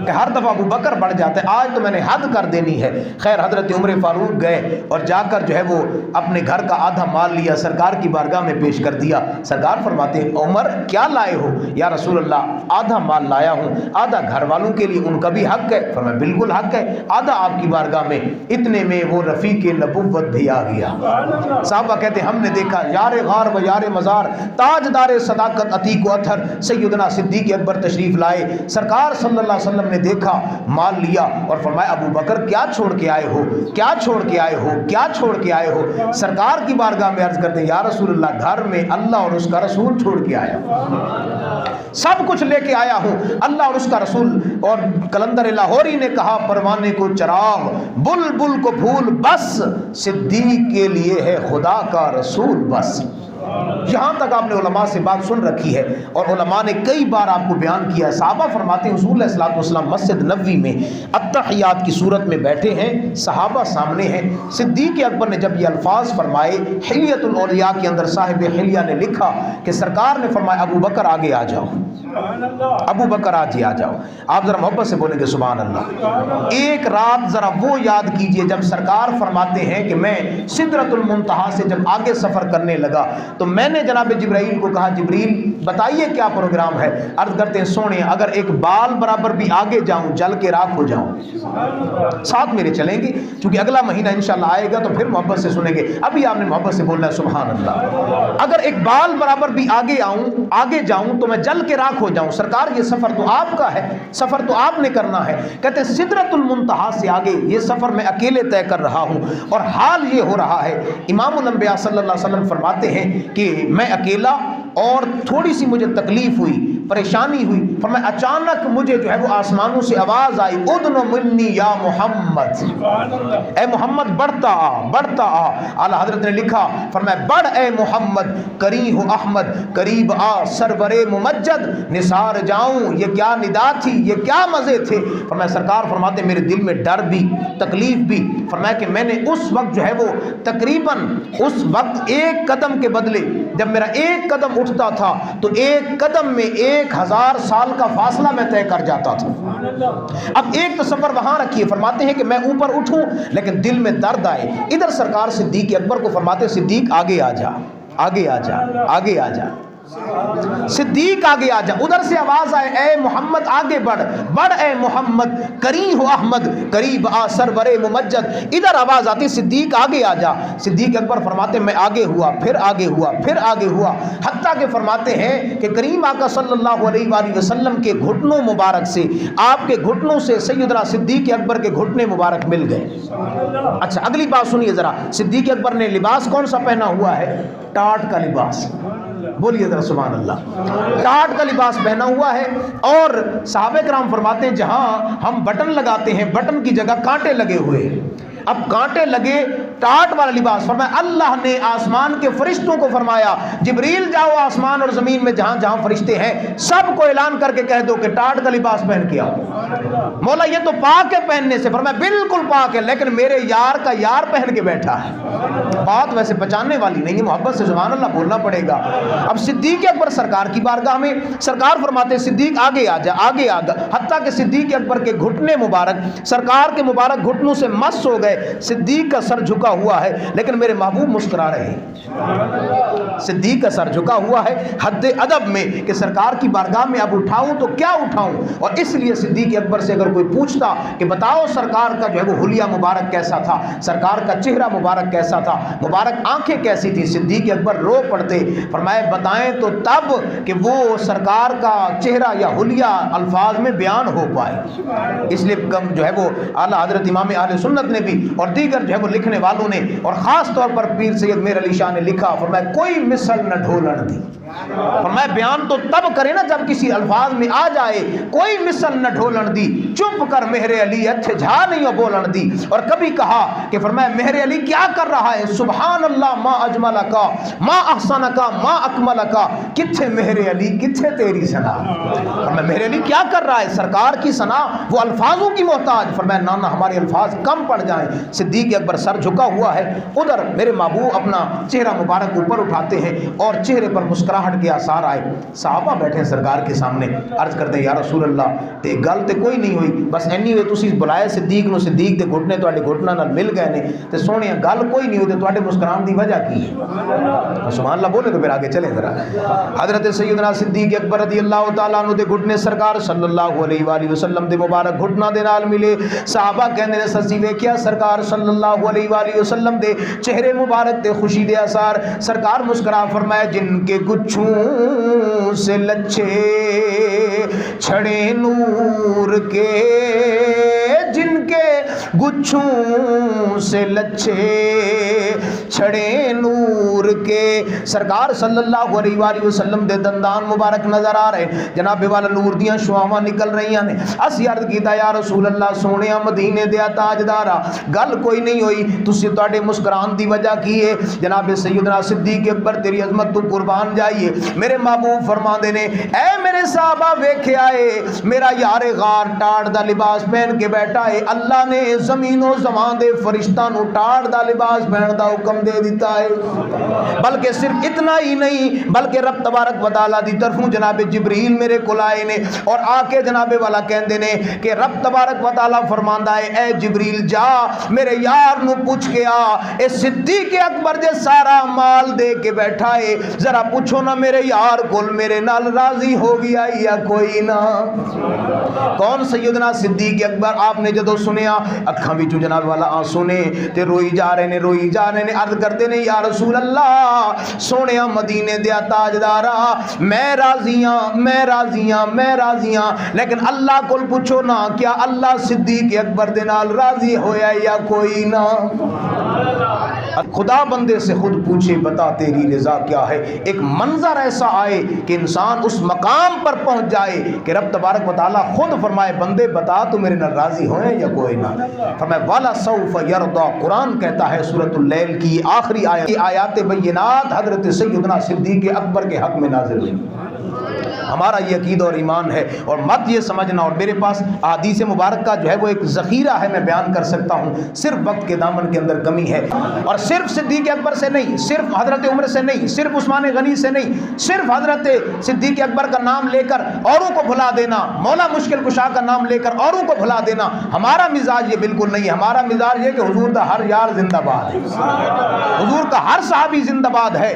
کہ ہر دفعہ ابو بکر بڑھ جاتا ہے، آج تو میں نے حد کر دینی ہے۔ خیر حضرت عمر فاروق گئے اور جا کر جو ہے وہ اپنے گھر کا آدھا مال لیا، سرکار کی بارگاہ میں پیش کر دیا۔ سرکار فرماتے ہیں عمر کیا لائے ہو؟ یا رسول اللہ آدھا مال لایا ہوں، آدھا گھر والوں کے لیے، ان کا بھی حق ہے۔ فرمایا بالکل حق ہے، آدھا آپ کی بارگاہ میں۔ اتنے میں وہ رفیق نبوت بھی آ گیا۔ صحابہ کہتے ہیں ہم نے دیکھا یار غار و یار مزار، تاجدار صداقت عتیق و اطہر سیدنا صدیق اکبر تشریف لائے۔ سرکار صلی اللہ علیہ وسلم نے دیکھا، مال لیا اور فرمایا ابو بکر کیا چھوڑ کے آئے ہو؟ کیا چھوڑ کے آئے ہو؟ کیا چھوڑ کے آئے ہو؟ سرکار کی بارگاہ میں عرض کرتے ہیں یا رسول اللہ گھر میں اللہ اور اس کا رسول چھوڑ کے آیا ہوں، سب کچھ لے کے آیا ہوں، اللہ اور اس کا رسول۔ اور کلندر لاہوری نے کہا پروانے کو چراغ، بلبل کو پھول بس، صدیق کے لیے ہے خدا کا رسول بس۔ یہاں تک آپ نے علماء سے بات سن رکھی ہے اور علماء نے کئی بار آپ کو بیان کیا ہے۔ صحابہ فرماتے ہیں حضور علیہ الصلوۃ والسلام مسجد نبوی میں التحیات کی صورت میں بیٹھے ہیں، صحابہ سامنے ہیں۔ صدیق اکبر نے جب یہ الفاظ فرمائے، حلیۃ الاولیاء کے اندر صاحب حلیہ نے لکھا کہ سرکار نے فرمایا ابو بکر آگے آ جاؤ، ابو بکر آج آ جاؤ۔ آپ ذرا محبت سے بولیں گے سبحان اللہ۔ ایک رات ذرا وہ یاد کیجئے جب سرکار فرماتے ہیں کہ میں سدرۃ المنتہا سے جب آگے سفر کرنے لگا تو میں نے جناب جبرائیل کو کہا جبریل بتائیے کیا پروگرام ہے؟ عرض کرتے ہیں سونے اگر ایک بال برابر بھی آگے جاؤں جل کے راکھ ہو جاؤں، ساتھ میرے چلیں گے کیونکہ اگلا مہینہ انشاءاللہ آئے گا تو پھر محبت سے سنیں گے، ابھی آپ نے محبت سے بولنا ہے سبحان اللہ۔ اگر ایک بال برابر بھی آگے جاؤں تو میں جل کے راکھ ہو جاؤں۔ سرکار یہ سفر تو آپ کا ہے، سفر تو آپ نے کرنا ہے۔ کہتے ہیں سدرۃ المنتہا سے آگے یہ سفر میں اکیلے طے کر رہا ہوں اور حال یہ ہو رہا ہے، امام الانبیاء صلی اللہ علیہ وسلم فرماتے ہیں کہ میں اکیلا اور تھوڑی سی مجھے تکلیف ہوئی، پریشانی ہوئی، فرمایا اچانک مجھے جو ہے وہ آسمانوں سے آواز آئی ادن منی یا محمد، اے محمد بڑھتا آ بڑھتا آ۔ اعلیٰ حضرت نے لکھا فرمایا بڑھ اے محمد کری ہو احمد، قریب آ سرور ممجد، نثار جاؤں یہ کیا ندا تھی، یہ کیا مزے تھے۔ فرمایا سرکار فرماتے میرے دل میں ڈر بھی تکلیف بھی، فرمایا کہ میں نے اس وقت جو ہے وہ تقریباً اس وقت ایک قدم کے بدلے جب میرا ایک قدم اٹھتا تھا تو ایک قدم میں 1000 سال کا فاصلہ میں طے کر جاتا تھا۔ اب ایک تصور وہاں رکھیے، فرماتے ہیں کہ میں اوپر اٹھوں لیکن دل میں درد آئے۔ ادھر سرکار صدیق اکبر کو فرماتے صدیق آگے آ جا، آگے آ جا، آگے آ جا، صدیق آگے آ جا۔ ادھر سے آواز آئے اے محمد آگے بڑھ، بڑھ اے محمد کری ہو احمد، قریب آ سرور ممجد۔ ادھر آواز آتی صدیق آگے آ جا۔ صدیق اکبر فرماتے میں آگے ہوا، پھر آگے ہوا، پھر آگے ہوا، حتیٰ کہ فرماتے ہیں کہ کریم آقا صلی اللہ علیہ وآلہ وسلم کے گھٹنوں مبارک سے، آپ کے گھٹنوں سے سیدنا صدیق اکبر کے گھٹنے مبارک مل گئے۔ اچھا اگلی بات سنیے ذرا، صدیق اکبر نے لباس کون سا پہنا ہوا ہے؟ ٹاٹ کا لباس، بولیے ذرا سبحان اللہ، ٹاٹ کا لباس پہنا ہوا ہے۔ اور صحابہ کرام فرماتے ہیں جہاں ہم بٹن لگاتے ہیں بٹن کی جگہ کانٹے لگے ہوئے، اب کانٹے لگے ٹاٹ والا لباس۔ فرمایا اللہ نے آسمان کے فرشتوں کو فرمایا جبریل جاؤ آسمان اور زمین میں جہاں جہاں فرشتے ہیں سب کو اعلان کر کے کہہ دو کہ ٹاٹ کا لباس پہن کے آؤ۔ مولا یہ تو پاک ہے پہننے سے، فرمایا بالکل پاک ہے لیکن میرے یار کا یار پہن کے بیٹھا ہے، بات ویسے پہچاننے والی نہیں ہے، محبت سے سبحان اللہ بولنا پڑے گا۔ اب صدیق اکبر سرکار کی بارگاہ میں سرکار فرماتے صدیق آگے آ جا، آگے آ جا، حتیٰ کہ صدیق اکبر کے گھٹنے مبارک سرکار کے مبارک گھٹنوں سے مس ہو گئے۔ صدیق کا سر جھکا ہوا ہے لیکن میرے محبوب مسکرا رہے ہیں، صدیق کا سر جھکا ہوا ہے حد ادب میں کہ سرکار کی بارگاہ میں اب اٹھاؤں تو کیا اٹھاؤں۔ اور اس لیے صدیق اکبر سے اگر کوئی پوچھتا کہ بتاؤ سرکار کا جو ہے وہ حلیہ مبارک کیسا تھا، سرکار کا چہرہ مبارک کیسا تھا، مبارک آنکھیں کیسی تھی، صدیق اکبر رو پڑتے، فرمائے بتائیں تو تب کہ وہ سرکار کا چہرہ یا حلیہ الفاظ میں بیان ہو پائے۔ اس لیے جو ہے وہ اعلیٰ حضرت امام اہل سنت نے بھی اور دیگر جو ہے وہ لکھنے والوں نے اور خاص طور پر پیر سید میر علی شاہ نے لکھا، فرمایا کوئی مثل نہ ڈھولن دی، فرمایا بیان تو تب کرے نا جب کسی الفاظ میں آ جائے، کوئی مثل نہ ڈھولن دی، چپ کر مہر علی اچھے جھا نہیں ہو بولن دی۔ اور کبھی کہا کہ فرمایا مہر علی کیا کر رہا ہے، سبحان اللہ ما اجمل کا ما احسن کا ما اکمل کا، کتھے مہر علی کتھے تیری ثنا، فرمایا مہر علی کیا کر رہا ہے، سرکار کی ثنا وہ الفاظوں کی محتاج، فرمایا نانا ہمارے الفاظ کم پڑ جائیں۔ صدیق اکبر سر جھکا ہوا ہے، ادھر میرے محبوب اپنا چہرہ مبارک اوپر اٹھاتے ہیں اور چہرے پر مسکراہٹ مسکراہٹ کے آثار آئے. صحابہ بیٹھے سرکار کے سامنے, عرض کرتے ہیں یا رسول اللہ تے گل تے کوئی نہیں ہوئی, بس اینی ہوئے تسی بلایا صدیق نو, صدیق دے گھٹنے تواڈے گھٹنا نال مل گئے نے تے سونے گل کوئی نہیں ہوئی تے تواڈے مسکران دی وجہ کی ہے؟ سبحان اللہ بولے تو پھر آگے چلیں ذرا. حضرت سیدنا صدیق اکبر رضی اللہ تعالیٰ عنہ دے گھٹنے سرکار صلی اللہ علیہ وآلہ وسلم دے مبارک گھٹنا دے نال ملے. صحابہ کہندے نے سسی ویکھیا سرکار صلی اللہ علیہ وآلہ وسلم دے چہرے مبارک تے خوشی دے اثار. سرکار مسکرا فرمایا جن کے گچھوں سے لچھے چھڑے نور کے, جن کے گچھوں سے لچھے چھڑے نور کے. سرکار صلی اللہ علیہ وآلہ وسلم دے دندان مبارک نظر آ رہے, جناب والا نور دیاں شعاواں نکل رہی ہیں. اسی عرض کیتا یا رسول اللہ سونیا مدینے دیا تاجدارا گل کوئی نہیں ہوئی, تسی تواڈے مسکران دی وجہ کی ہے؟ جناب سیدنا صدیق اکبر تیری عظمت تو قربان جائیے. میرے محبوب فرماندے نے اے میرے صحابہ ویکھیا ہے میرا یار غار ٹاڑ دا لباس پہن کے بیٹھا ہے, اللہ نے زمین و زمان دے فرشتاں نو ٹاڑ دا لباس پہن دا حکم دے دیتا ہے. بلکہ صرف اتنا ہی نہیں بلکہ رب تبارک و تعالیٰ دی طرفوں جناب جبریل میرے کول آئے نے اور آ کے جناب والا کہندے نے کہ رب تبارک و تعالیٰ فرماندا ہے اے جبریل جا میرے یار نو پوچھ کے آ, اے صدیق اکبر دے سارا مال دے کے بیٹھا ہے, ذرا پوچھو نا میرے یار کول میرے نال راضی ہو گیا یا کوئی نہ. کون؟ سیدنا صدیق اکبر. آپ نے جدو سنیا اکھاں وچوں جناب والا آنسو نے تے روئی جا رہے نے روئی جا رہے نے. عرض کرتے نے یا رسول اللہ سونیا مدینے دیا تاجدارا میں راضیاں میں راضیاں میں راضیاں, لیکن اللہ کول پوچھو نا کیا اللہ صدیق اکبر دے نال راضی ہویا یا کوئی نہ. خدا بندے سے خود پوچھے بتا تیری رضا کیا ہے. ایک منظر ایسا آئے کہ انسان اس مقام پر پہنچ جائے کہ رب تبارک و تعالیٰ خود فرمائے بندے بتا تو میرے نال راضی ہوئے یا کوئی نہ. فرمائے والا سوف یرضا, قرآن کہتا ہے سورۃ اللیل کی آخری آیات بینات حضرت سیدنا صدیق اکبر کے حق میں نازل ہوئی. ہمارا یہ عقیدہ اور ایمان ہے, اور مت یہ سمجھنا, اور میرے پاس احادیث مبارک کا جو ہے وہ ایک ذخیرہ ہے میں بیان کر سکتا ہوں, صرف وقت کے دامن کے اندر کمی ہے. اور صرف صدیق اکبر سے نہیں, صرف حضرت عمر سے نہیں, صرف عثمان غنی سے نہیں, صرف حضرت صدیق اکبر کا نام لے کر اوروں کو بھلا دینا, مولا مشکل کشا کا نام لے کر اوروں کو بھلا دینا, ہمارا مزاج یہ بالکل نہیں ہے. ہمارا مزاج یہ کہ حضور کا ہر یار زندہ باد ہے, حضور کا ہر صحابی زندہ باد ہے.